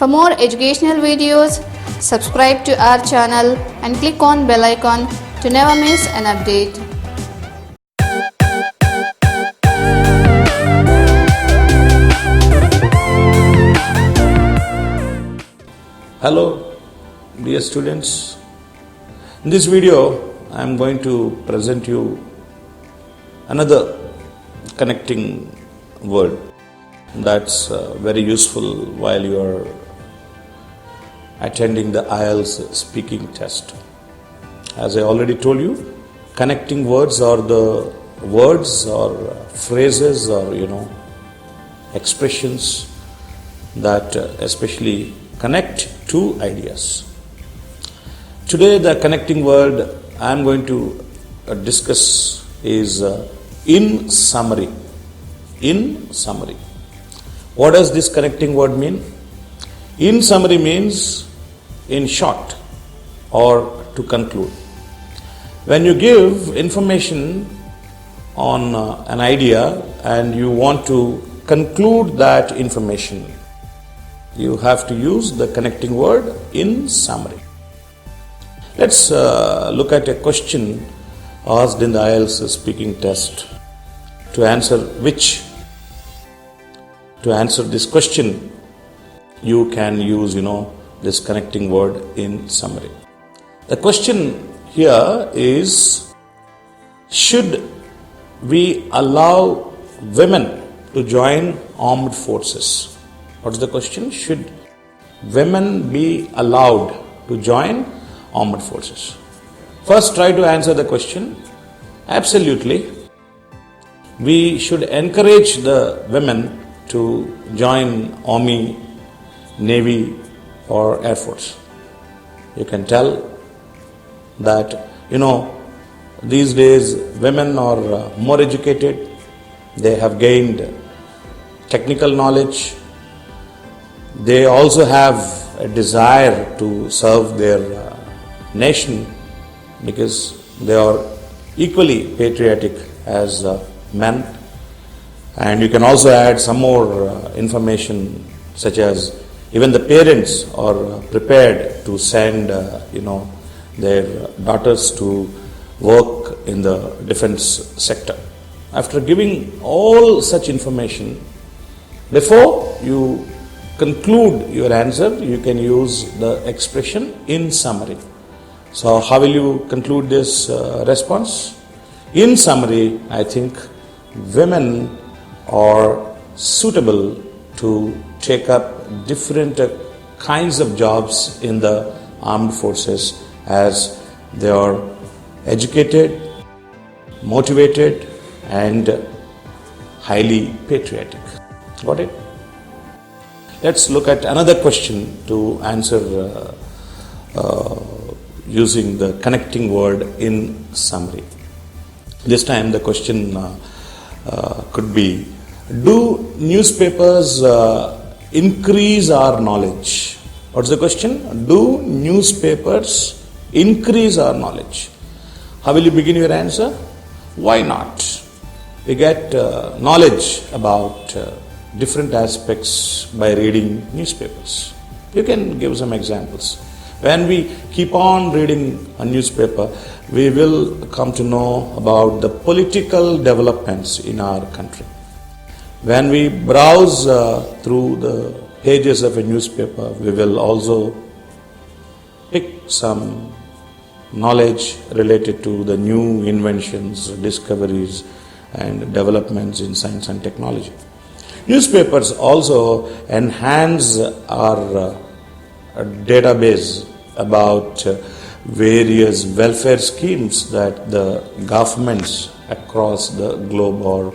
For more educational videos, subscribe to our channel and click on bell icon to never miss an update. Hello dear students, in this video I am going to present you another connecting word that's very useful while you are attending the IELTS speaking test. As I already told you, connecting words are the words or phrases or expressions that especially connect two ideas. Today the connecting word I am going to discuss is in summary. In summary. What does this connecting word mean? In summary means in short or to conclude. When you give information on an idea and you want to conclude that information, you have to use the connecting word in summary. Let's look at a question asked in the IELTS speaking test. To answer this question, you can use this connecting word in summary. The question here is, should we allow women to join armed forces? What's the question? Should women be allowed to join armed forces? First, try to answer the question. Absolutely. We should encourage the women to join Army, Navy or Air Force. You can tell that, these days women are more educated. They have gained technical knowledge. They also have a desire to serve their nation because they are equally patriotic as men. And you can also add some more information, such as even the parents are prepared to send their daughters to work in the defense sector. After giving all such information, before you conclude your answer, you can use the expression in summary. So how will you conclude this response? In summary, I think women are suitable to take up different kinds of jobs in the armed forces as they are educated, motivated and highly patriotic. Got it? Let's look at another question to answer using the connecting word in summary. This time the question could be, do newspapers increase our knowledge? What's the question? Do newspapers increase our knowledge? How will you begin your answer? Why not? We get knowledge about different aspects by reading newspapers. You can give some examples. When we keep on reading a newspaper, we will come to know about the political developments in our country. When we browse through the pages of a newspaper, we will also pick some knowledge related to the new inventions, discoveries and developments in science and technology. Newspapers also enhance our database about various welfare schemes that the governments across the globe are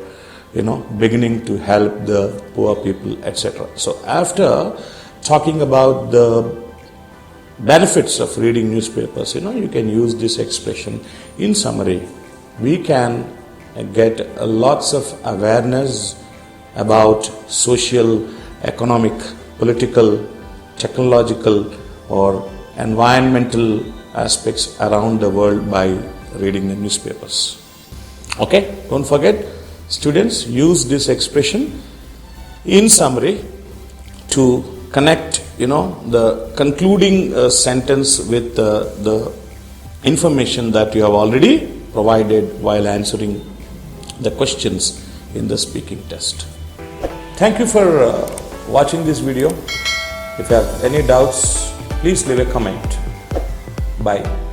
beginning to help the poor people, etc. So after talking about the benefits of reading newspapers, you can use this expression in summary. We can get lots of awareness about social, economic, political, technological or environmental aspects around the world by reading the newspapers. Okay, don't forget, students, use this expression in summary to connect the concluding sentence with the information that you have already provided while answering the questions in the speaking test. Thank you for watching this video. If you have any doubts, please leave a comment. Bye.